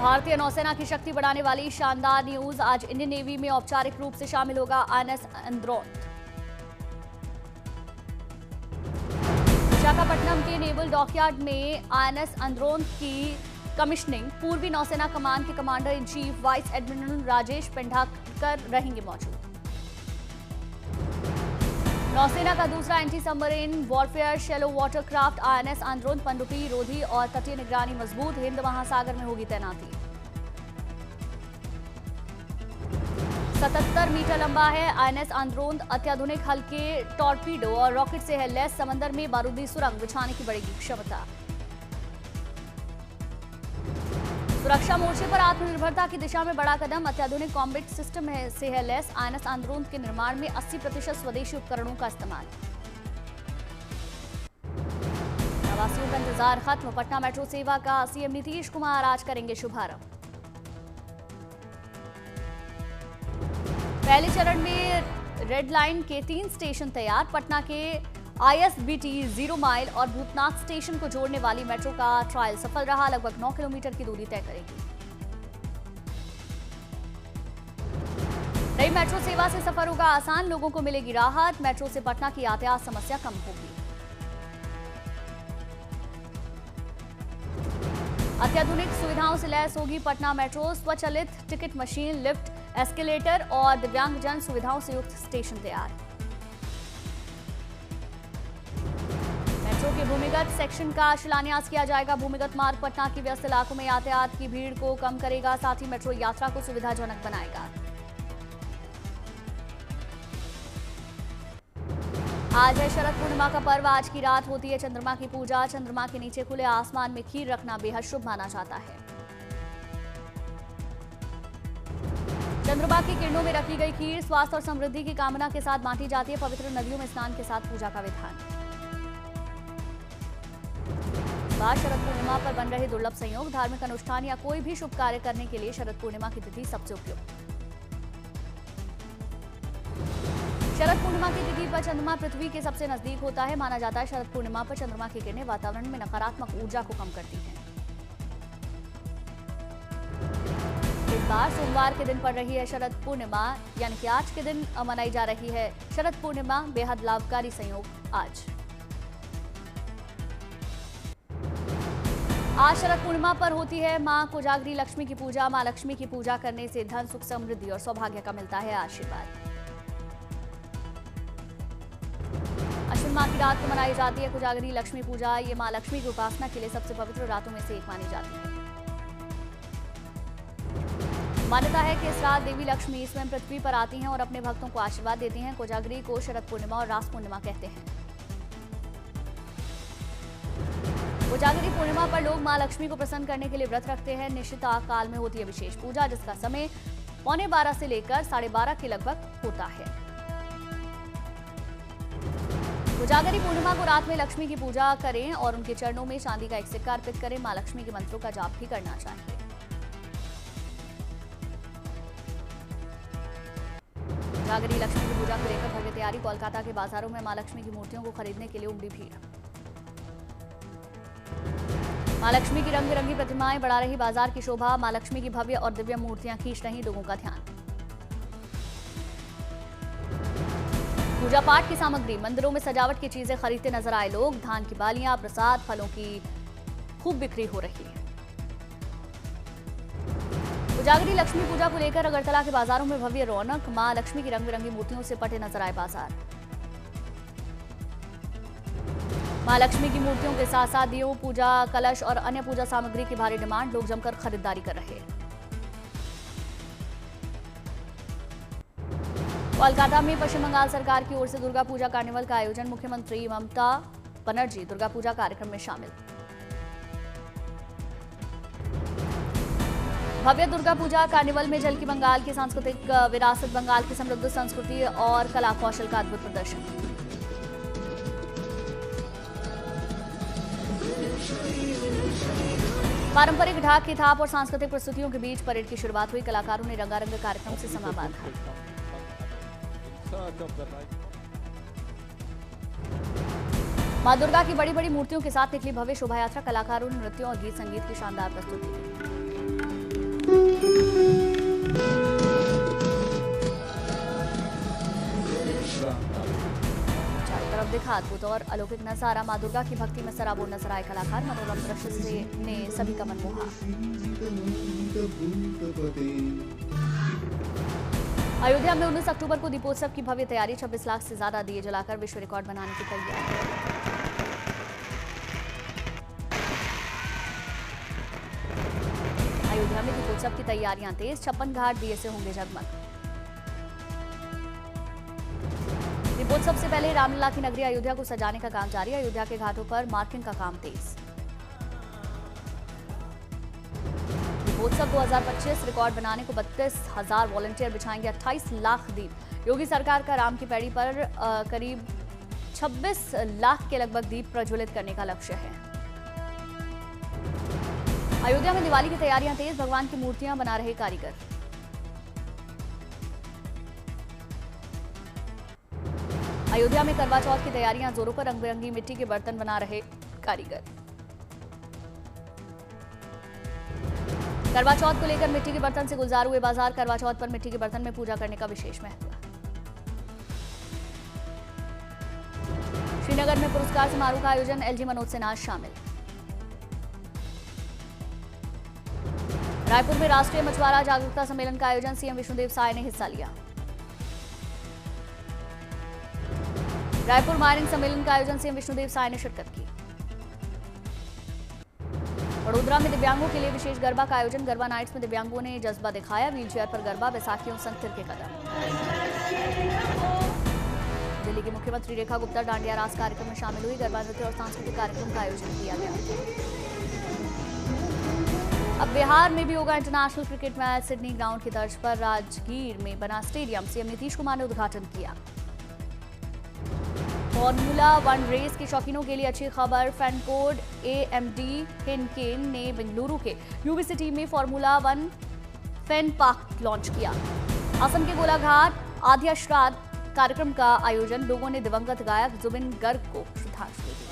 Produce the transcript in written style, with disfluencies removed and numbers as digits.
भारतीय नौसेना की शक्ति बढ़ाने वाली शानदार न्यूज। आज इंडियन नेवी में औपचारिक रूप से शामिल होगा आईएनएस अंद्रोंत। विशाखापट्टनम के नेवल डॉकयार्ड में आईएनएस अंद्रोंत की कमिश्निंग पूर्वी नौसेना कमान के commander in chief vice admiral Rajesh Pendharkar रहेंगे मौजूद। नौसेना का दूसरा anti submarine warfare shallow water craft INS Androth पनडुब्बी, रोधी और तटीय निगरानी मजबूत। हिंद महासागर में होगी तैनाती। 77 मीटर लंबा है आईएनएस अंद्रोंत। अत्याधुनिक हल्के टॉर्पीडो और रॉकेट से है लैस। समंदर में बारूदी सुरंग बिछाने की बढ़ेगी क्षमता। सुरक्षा मोर्चे पर आत्मनिर्भरता की दिशा में बड़ा कदम। अत्याधुनिक कॉम्बैट सिस्टम से है लैस आईएनएस अंद्रोंत के निर्माण में 80% स्वदेशी उपकरणों का इस्तेमाल। प्रवासियों का इंतजार खत्म। पटना मेट्रो सेवा का सीएम नीतीश कुमार आज करेंगे शुभारंभ। पहले चरण में रेड लाइन के 3 स्टेशन तैयार। पटना के आईएसबीटी 0 माइल और भूतनाथ स्टेशन को जोड़ने वाली मेट्रो का ट्रायल सफल रहा। लगभग 9 किलोमीटर की दूरी तय करेगी। नई मेट्रो सेवा से सफर होगा आसान, लोगों को मिलेगी राहत। मेट्रो से पटना की यातायात समस्या कम होगी। अत्याधुनिक सुविधाओं से लैस होगी पटना मेट्रो। स्वचालित टिकट मशीन, लिफ्ट, एस्केलेटर और दिव्यांगजन सुविधाओं से युक्त स्टेशन तैयार। मेट्रो के भूमिगत सेक्शन का शिलान्यास किया जाएगा। भूमिगत मार्ग पटना के व्यस्त इलाकों में यातायात की भीड़ को कम करेगा, साथ ही मेट्रो यात्रा को सुविधाजनक बनाएगा। आज है शरद पूर्णिमा का पर्व। आज की रात होती है चंद्रमा की पूजा। चंद्रमा के नीचे खुले आसमान में खीर रखना बेहद शुभ माना जाता है। चंद्रमा की किरणों में रखी गई खीर स्वास्थ्य और समृद्धि की कामना के साथ बांटी जाती है। पवित्र नदियों में स्नान के साथ पूजा का विधान। बाद शरद पूर्णिमा पर बन रहे दुर्लभ संयोग। धार्मिक अनुष्ठान या कोई भी शुभ कार्य करने के लिए शरद पूर्णिमा की तिथि सबसे उपयुक्त। शरद पूर्णिमा की तिथि पर चंद्रमा पृथ्वी के सबसे नजदीक होता है। माना जाता है शरद पूर्णिमा पर चंद्रमा की किरणें वातावरण में नकारात्मक ऊर्जा को कम करती हैं। इस बार सोमवार के दिन पड़ रही है शरद पूर्णिमा, यानी कि आज के दिन मनाई जा रही है शरद पूर्णिमा। बेहद लाभकारी संयोग आज शरद पूर्णिमा पर होती है मां कोजागरी लक्ष्मी की पूजा। मां लक्ष्मी की पूजा करने से धन, सुख, समृद्धि और सौभाग्य का मिलता है आशीर्वाद। अश्विन माह की रात को मनाई जाती है कोजागरी लक्ष्मी पूजा। ये मां लक्ष्मी की उपासना के लिए सबसे पवित्र रातों में से एक मानी जाती है। मान्यता है कि इस रात देवी लक्ष्मी स्वयं पृथ्वी पर आती हैं और अपने भक्तों को आशीर्वाद देती हैं। कोजागरी को शरद पूर्णिमा और रास पूर्णिमा कहते हैं। कोजागरी पूर्णिमा पर लोग मां लक्ष्मी को प्रसन्न करने के लिए व्रत रखते हैं। निश्चिता काल में होती है विशेष पूजा, जिसका समय 11:15 से लेकर 12:30 के लगभग होता है। कोजागरी पूर्णिमा को रात में लक्ष्मी की पूजा करें और उनके चरणों में चांदी का एक सिक्का अर्पित करें। मां लक्ष्मी के मंत्रों का जाप भी करना चाहिए। कोजागरी लक्ष्मी की पूजा को लेकर भव्य तैयारी। कोलकाता के बाजारों में मां लक्ष्मी की मूर्तियों को खरीदने के लिए उमड़ी भीड़। मां लक्ष्मी की रंग बिरंगी प्रतिमाएं बढ़ा रही बाजार की शोभा। मां लक्ष्मी की भव्य और दिव्य मूर्तियां खींच रही लोगों का ध्यान। पूजा पाठ की सामग्री, मंदिरों में सजावट की चीजें खरीदते नजर आए लोग। धान की बालियां, प्रसाद, फलों की खूब बिक्री हो रही है। कोजागरी लक्ष्मी पूजा को लेकर अगरतला के बाजारों में भव्य रौनक। मां लक्ष्मी की रंग बिरंगी मूर्तियों से पटे नजर आए बाजार। मां लक्ष्मी की मूर्तियों के साथ साथ दियों, पूजा कलश और अन्य पूजा सामग्री की भारी डिमांड। लोग जमकर खरीदारी कर रहे हैं। कोलकाता में पश्चिम बंगाल सरकार की ओर से दुर्गा पूजा कार्निवल का आयोजन। मुख्यमंत्री ममता बनर्जी दुर्गा पूजा कार्यक्रम में शामिल। भव्य दुर्गा पूजा कार्निवल में झलकी बंगाल की सांस्कृतिक विरासत, बंगाल की समृद्ध संस्कृति और कला कौशल का अद्भुत प्रदर्शन। पारंपरिक ढाक की थाप और सांस्कृतिक प्रस्तुतियों के बीच परेड की शुरुआत हुई। कलाकारों ने रंगारंग कार्यक्रम से समा बांधा। मां दुर्गा की बड़ी बड़ी मूर्तियों के साथ निकली भव्य शोभा यात्रा। कलाकारों ने नृत्यों और गीत संगीत की शानदार प्रस्तुति की। दिखा अद्भुत और अलौकिक नजारा। मां दुर्गा की भक्ति में सराबोर नजर आए कलाकार। मनोरम दृश्य से ने सभी का मन मोहा। अयोध्या में 19 अक्टूबर को दीपोत्सव की भव्य तैयारी। 26 लाख से ज्यादा दिए जलाकर विश्व रिकॉर्ड बनाने की तैयारी। अयोध्या में दीपोत्सव की तैयारियां तेज। 56 घाट दिए से होंगे जगमग। दीपोत्सव से पहले रामलला की नगरी अयोध्या को सजाने का काम जारी। अयोध्या के घाटों पर मार्किंग का काम तेज। दीपोत्सव 2025 रिकॉर्ड बनाने को 32,000 वॉलंटियर बिछाएंगे 28 लाख दीप। योगी सरकार का राम की पैड़ी पर करीब 26 लाख के लगभग दीप प्रज्वलित करने का लक्ष्य है। अयोध्या में दिवाली की तैयारियां तेज। भगवान की मूर्तियां बना रहे कारीगर। अयोध्या में करवा चौथ की तैयारियां जोरों पर। रंग बिरंगी मिट्टी के बर्तन बना रहे कारीगर। करवा चौथ को लेकर मिट्टी के बर्तन से गुलजार हुए बाजार। करवा चौथ पर मिट्टी के बर्तन में पूजा करने का विशेष महत्व। श्रीनगर में पुरस्कार समारोह का आयोजन। एलजी मनोज सिन्हा शामिल। रायपुर में राष्ट्रीय मछुआरा जागरूकता सम्मेलन का आयोजन। सीएम विष्णुदेव साय ने हिस्सा लिया। रायपुर माइनिंग सम्मेलन का आयोजन। सीएम विष्णुदेव साय ने शिरकत की। वडोदरा में दिव्यांगों के लिए विशेष गरबा का आयोजन। गरबा नाइट्स में दिव्यांगों ने जज्बा दिखाया। व्हीलचेयर पर गरबा। बैसाखियों संग थिरके कदम। दिल्ली की मुख्यमंत्री रेखा गुप्ता डांडिया रास कार्यक्रम में शामिल हुई। गरबा नृत्य और सांस्कृतिक कार्यक्रम का आयोजन किया गया। अब बिहार में भी होगा international cricket match. Sydney ground की तर्ज पर राजगीर में बना स्टेडियम। सीएम नीतीश कुमार ने उद्घाटन किया। फॉर्मूला 1 रेस के शौकीनों के लिए अच्छी खबर। फैनकोड AMD हेनकेन ने बेंगलुरु के यूबीसी टीम में फॉर्मूला 1 फैन पार्क लॉन्च किया। असम के गोलाघाट आध्या श्राद्ध कार्यक्रम का आयोजन। लोगों ने दिवंगत गायक जुबिन गर्ग को श्रद्धांजलि दी।